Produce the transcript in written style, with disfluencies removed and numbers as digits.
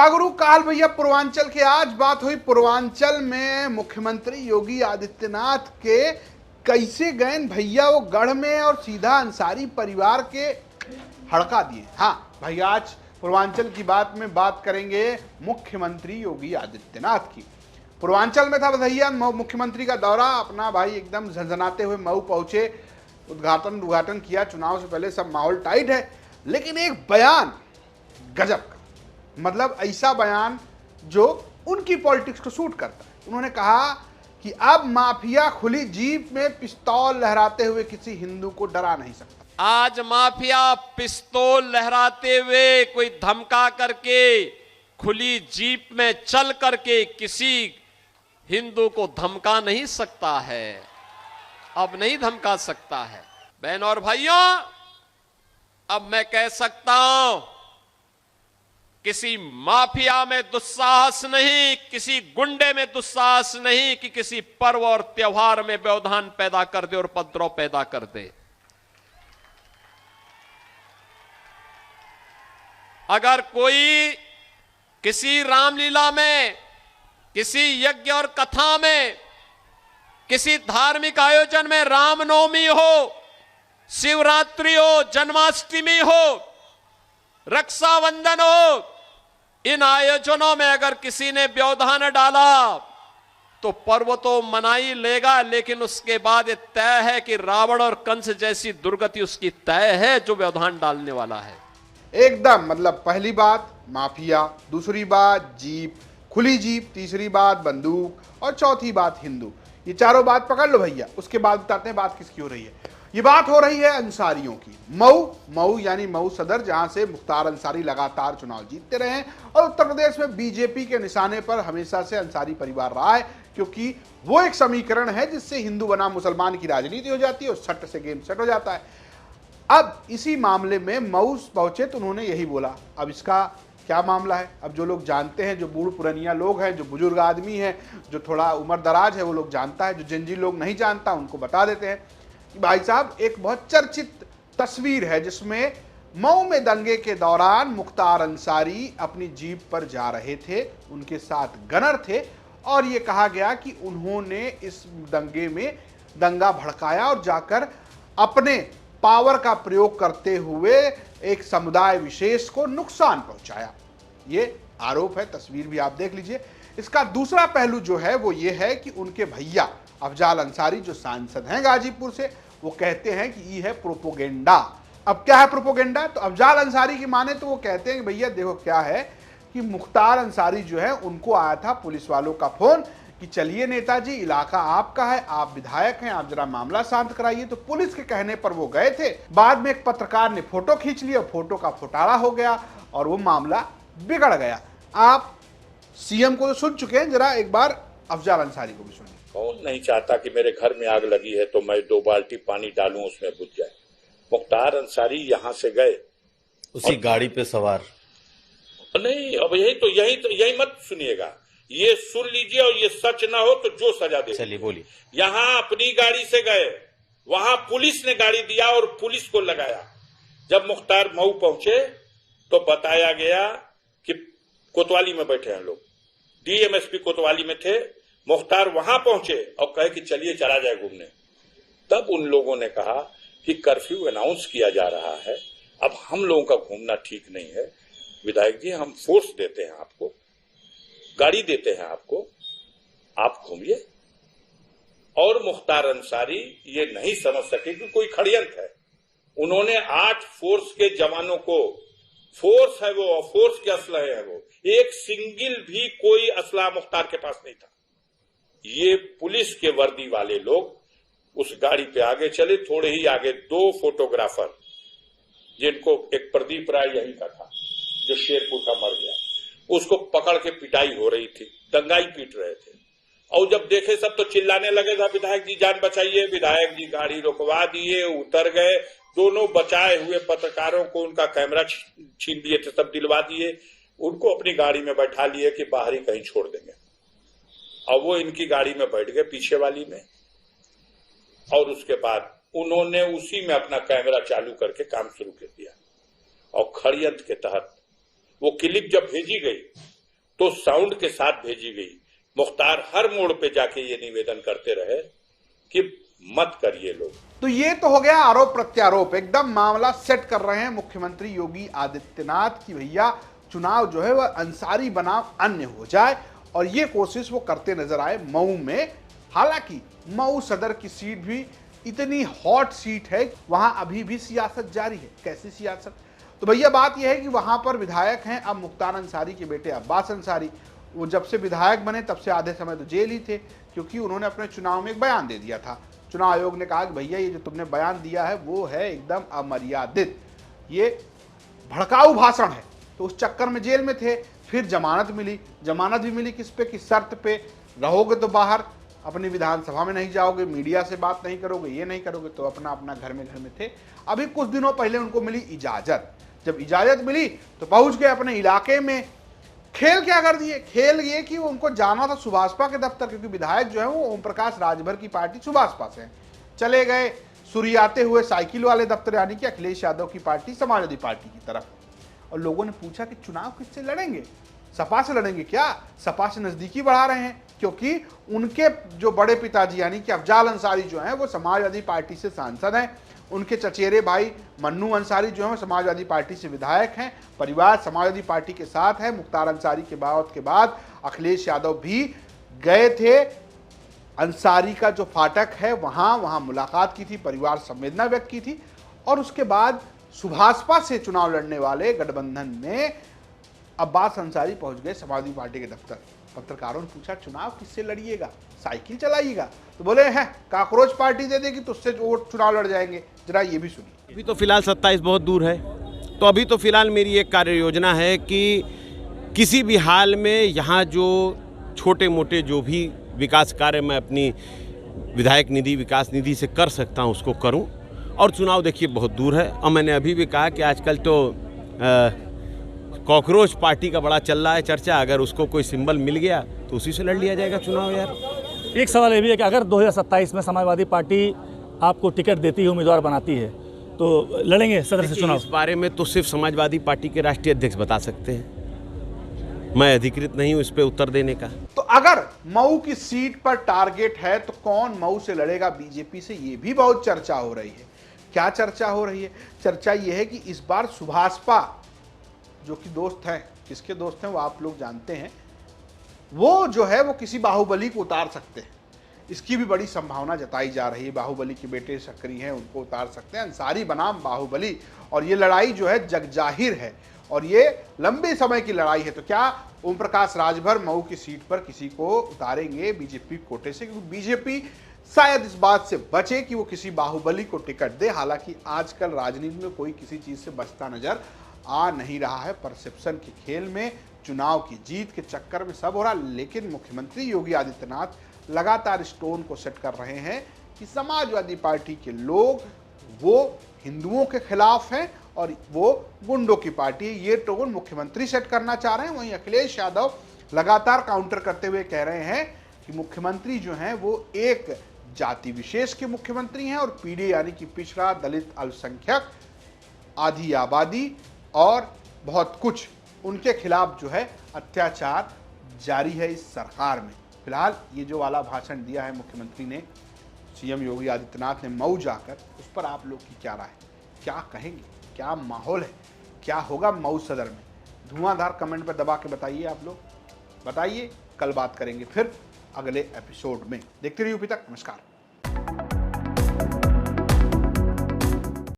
कागुरु काल भैया पूर्वांचल की आज बात हुई। पूर्वांचल में मुख्यमंत्री योगी आदित्यनाथ के कैसे गए भैया वो गढ़ में और सीधा अंसारी परिवार के हड़का दिए। हाँ भैया, आज पूर्वांचल की बात में बात करेंगे मुख्यमंत्री योगी आदित्यनाथ की। पूर्वांचल में था भैया मुख्यमंत्री का दौरा, अपना भाई एकदम झंझनाते हुए मऊ पहुंचे, उद्घाटन किया। चुनाव से पहले सब माहौल टाइट है, लेकिन एक बयान गजब का, मतलब ऐसा बयान जो उनकी पॉलिटिक्स को सूट करता है। उन्होंने कहा कि अब माफिया खुली जीप में पिस्तौल लहराते हुए किसी हिंदू को डरा नहीं सकता। आज माफिया पिस्तौल लहराते हुए, कोई धमका करके, खुली जीप में चल करके किसी हिंदू को धमका नहीं सकता है, अब नहीं धमका सकता है। बहनों और भाइयों, अब मैं कह सकता हूं, किसी माफिया में दुस्साहस नहीं, किसी गुंडे में दुस्साहस नहीं कि किसी पर्व और त्योहार में व्यवधान पैदा कर दे और उपद्रव पैदा कर दे। अगर कोई किसी रामलीला में, किसी यज्ञ और कथा में, किसी धार्मिक आयोजन में, रामनवमी हो, शिवरात्रि हो, जन्माष्टमी हो, रक्षाबंधन हो, इन आयोजनों में अगर किसी ने व्यवधान डाला तो पर्व तो मना ही लेगा, लेकिन उसके बाद ये तय है कि रावण और कंस जैसी दुर्गति उसकी तय है जो व्यवधान डालने वाला है। एकदम, मतलब पहली बात माफिया, दूसरी बात जीप, खुली जीप, तीसरी बात बंदूक और चौथी बात हिंदू। ये चारों बात पकड़ लो भैया, उसके बाद बताते हैं बात किसकी हो रही है। ये बात हो रही है अंसारियों की। मऊ यानी मऊ सदर, जहां से मुख्तार अंसारी लगातार चुनाव जीतते रहे हैं और उत्तर प्रदेश में बीजेपी के निशाने पर हमेशा से अंसारी परिवार रहा है, क्योंकि वो एक समीकरण है जिससे हिंदू बनाम मुसलमान की राजनीति हो जाती है और सट से गेम सेट हो जाता है। अब इसी मामले में मऊ पहुंचे तो उन्होंने यही बोला। अब इसका क्या मामला है, अब जो लोग जानते हैं, जो बूढ़ पुरानिया लोग हैं, जो बुजुर्ग आदमी है, जो थोड़ा उम्र दराज है, वो लोग जानता है। जो जिंजी लोग नहीं जानता उनको बता देते हैं कि भाई साहब, एक बहुत चर्चित तस्वीर है जिसमें मऊ में दंगे के दौरान मुख्तार अंसारी अपनी जीप पर जा रहे थे, उनके साथ गनर थे और ये कहा गया कि उन्होंने इस दंगे में दंगा भड़काया और जाकर अपने पावर का प्रयोग करते हुए एक समुदाय विशेष को नुकसान पहुंचाया। ये आरोप है, तस्वीर भी आप देख लीजिए। इसका दूसरा पहलू जो है वो ये है कि उनके भैया अफजाल अंसारी जो सांसद हैं गाजीपुर से, वो कहते हैं कि ये है प्रोपोगेंडा। अब क्या है प्रोपोगेंडा? तो अफजाल अंसारी की माने तो वो कहते हैं कि भैया देखो क्या है कि मुख्तार अंसारी जो है उनको आया था पुलिस वालों का फोन कि चलिए नेताजी, इलाका आपका है, आप विधायक हैं, आप जरा मामला शांत कराइए। तो पुलिस के कहने पर वो गए थे। बाद में एक पत्रकार ने फोटो खींच लिया, फोटो का फुटारा हो गया और वो मामला बिगड़ गया। आप सीएम को तो सुन चुके हैं, जरा एक बार अफजाल अंसारी को भी सुनिए। कौन नहीं चाहता कि मेरे घर में आग लगी है तो मैं 2 बाल्टी पानी डालूं उसमें बुझ जाए। मुख्तार अंसारी यहाँ से गए उसी गाड़ी पे सवार नहीं। अब यही मत सुनिएगा, ये सुन लीजिए और ये सच ना हो तो जो सजा दे। चलिए बोलिए। यहाँ अपनी गाड़ी से गए, वहां पुलिस ने गाड़ी दिया और पुलिस को लगाया। जब मुख्तार मऊ पहुंचे तो बताया गया कि कोतवाली में बैठे हैं लोग, डीएमएसपी कोतवाली में थे। मुख्तार वहां पहुंचे और कहे कि चलिए चला जाए घूमने। तब उन लोगों ने कहा कि कर्फ्यू अनाउंस किया जा रहा है, अब हम लोगों का घूमना ठीक नहीं है। विधायक जी, हम फोर्स देते हैं आपको, गाड़ी देते हैं आपको, आप घूमिए। और मुख्तार अंसारी ये नहीं समझ सके कि कोई षड्यंत्र है। उन्होंने 8 फोर्स के जवानों को, फोर्स है वो और फोर्स के असलहे है वो, एक सिंगल भी कोई असला मुख्तार के पास नहीं था। ये पुलिस के वर्दी वाले लोग उस गाड़ी पे आगे चले। थोड़े ही आगे 2 फोटोग्राफर, जिनको एक प्रदीप राय यहीं का था जो शेरपुर का मर गया, उसको पकड़ के पिटाई हो रही थी, दंगाई पीट रहे थे। और जब देखे सब तो चिल्लाने लगे था, विधायक जी जान बचाइए। विधायक जी गाड़ी रुकवा दिए, उतर गए। दोनों बचाए हुए पत्रकारों को उनका कैमरा छीन दिए थे, सब दिलवा दिए। उनको अपनी गाड़ी में बैठा लिए कि बाहर ही कहीं छोड़ देंगे। और वो इनकी गाड़ी में बैठ गए, पीछे वाली में। और उसके बाद उन्होंने उसी में अपना कैमरा चालू करके काम शुरू कर दिया। और षड्यंत्र के तहत वो क्लिप जब भेजी गई तो साउंड के साथ भेजी गई। मुख्तार हर मोड़ पे जाके ये निवेदन करते रहे कि मत करिए लोग। तो ये तो हो गया आरोप प्रत्यारोप, एकदम मामला सेट कर रहे हैं मुख्यमंत्री योगी आदित्यनाथ की भैया चुनाव जो है वह अंसारी बनाम अन्य हो जाए, और ये कोशिश वो करते नजर आए मऊ में। हालांकि मऊ सदर की सीट भी इतनी हॉट सीट है, वहां अभी भी सियासत जारी है। कैसी सियासत? तो भैया बात यह है कि वहां पर विधायक हैं अब मुख्तार अंसारी के बेटे अब्बास अंसारी। वो जब से विधायक बने तब से आधे समय तो जेल ही थे, क्योंकि उन्होंने अपने चुनाव में एक बयान दे दिया था। चुनाव आयोग ने कहा कि भैया ये जो तुमने बयान दिया है वो है एकदम अमर्यादित, ये भड़काऊ भाषण है। तो उस चक्कर में जेल में थे। फिर जमानत मिली, जमानत भी मिली किस पे? किस शर्त पे? रहोगे तो बाहर, अपनी विधानसभा में नहीं जाओगे, मीडिया से बात नहीं करोगे, ये नहीं करोगे, तो अपना अपना घर में थे। अभी कुछ दिनों पहले उनको मिली इजाजत। जब इजाजत मिली तो पहुंच गए अपने इलाके में। खेल क्या कर दिए? खेल ये कि उनको जाना था सुभाषपा के दफ्तर, क्योंकि विधायक जो है वो ओम प्रकाश राजभर की पार्टी सुभाषपा से है। चले गए सुरियाते हुए साइकिल वाले दफ्तर, यानी कि अखिलेश यादव की पार्टी समाजवादी पार्टी की तरफ। और लोगों ने पूछा कि चुनाव किससे लड़ेंगे? सपा से लड़ेंगे क्या? सपा से नजदीकी बढ़ा रहे हैं, क्योंकि उनके जो बड़े पिताजी यानी कि अफजाल अंसारी जो हैं वो समाजवादी पार्टी से सांसद हैं। उनके चचेरे भाई मन्नू अंसारी जो हैं समाजवादी पार्टी से विधायक हैं। परिवार समाजवादी पार्टी के साथ है। मुख्तार अंसारी के बगावत के बाद अखिलेश यादव भी गए थे अंसारी का जो फाटक है वहां मुलाकात की थी, परिवार संवेदना व्यक्त की थी। और उसके बाद सुभाषपा से चुनाव लड़ने वाले गठबंधन में अब्बास अंसारी पहुंच गए समाजवादी पार्टी के दफ्तर। पत्रकारों ने पूछा चुनाव किससे लड़िएगा? साइकिल चलाइएगा? तो बोले हैं काकरोच पार्टी दे देगी तो उससे वोट चुनाव लड़ जाएंगे। जरा ये भी सुनिए। अभी तो फिलहाल 27 बहुत दूर है, तो अभी तो फिलहाल मेरी एक कार्य योजना है कि किसी भी हाल में यहाँ जो छोटे मोटे जो भी विकास कार्य मैं अपनी विधायक निधि विकास निधि से कर सकता हूँ उसको करूँ। और चुनाव देखिए बहुत दूर है। और मैंने अभी भी कहा कि आजकल तो कॉकरोच पार्टी का बड़ा चल रहा है चर्चा। अगर उसको कोई सिंबल मिल गया तो उसी से लड़ लिया जाएगा चुनाव। यार एक सवाल ये भी है कि अगर 2027 में समाजवादी पार्टी आपको टिकट देती है, उम्मीदवार बनाती है, तो लड़ेंगे सदर से चुनाव? इस बारे में तो सिर्फ समाजवादी पार्टी के राष्ट्रीय अध्यक्ष बता सकते हैं, मैं अधिकृत नहीं हूँ इस पे उत्तर देने का। तो अगर मऊ की सीट पर टारगेट है तो कौन मऊ से लड़ेगा बीजेपी से? ये भी बहुत चर्चा हो रही है। क्या चर्चा हो रही है? चर्चा ये है कि इस बार सुभाषपा जो कि दोस्त हैं, किसके दोस्त हैं वो आप लोग जानते हैं, वो जो है वो किसी बाहुबली को उतार सकते हैं। इसकी भी बड़ी संभावना जताई जा रही है। बाहुबली के बेटे सक्रिय हैं, उनको उतार सकते हैं, अंसारी बनाम बाहुबली। और ये लड़ाई जो है जगजाहिर है और ये लंबे समय की लड़ाई है। तो क्या ओम प्रकाश राजभर मऊ की सीट पर किसी को उतारेंगे बीजेपी कोटे से? क्योंकि बीजेपी शायद इस बात से बचे कि वो किसी बाहुबली को टिकट दे। हालांकि आजकल राजनीति में कोई किसी चीज से बचता नजर आ नहीं रहा है। परसेप्शन के खेल में, चुनाव की जीत के चक्कर में सब हो रहा। लेकिन मुख्यमंत्री योगी आदित्यनाथ लगातार इस टोन को सेट कर रहे हैं कि समाजवादी पार्टी के लोग वो हिंदुओं के खिलाफ हैं और वो गुंडों की पार्टी है। ये टोन मुख्यमंत्री सेट करना चाह रहे हैं। वहीं अखिलेश यादव लगातार काउंटर करते हुए कह रहे हैं कि मुख्यमंत्री जो हैं वो एक जाति विशेष के मुख्यमंत्री हैं और पीढ़ी यानी कि पिछड़ा, दलित, अल्पसंख्यक, आधी आबादी और बहुत कुछ, उनके खिलाफ जो है अत्याचार जारी है इस सरकार में। फिलहाल ये जो वाला भाषण दिया है मुख्यमंत्री ने, सीएम योगी आदित्यनाथ ने मऊ जाकर, उस पर आप लोग की क्या राय? क्या कहेंगे? क्या माहौल है? क्या होगा मऊ सदर में? धुआंधार कमेंट पर दबा के बताइए। आप लोग बताइए। कल बात करेंगे फिर अगले एपिसोड में। देखते रहिए यूपी तक। नमस्कार।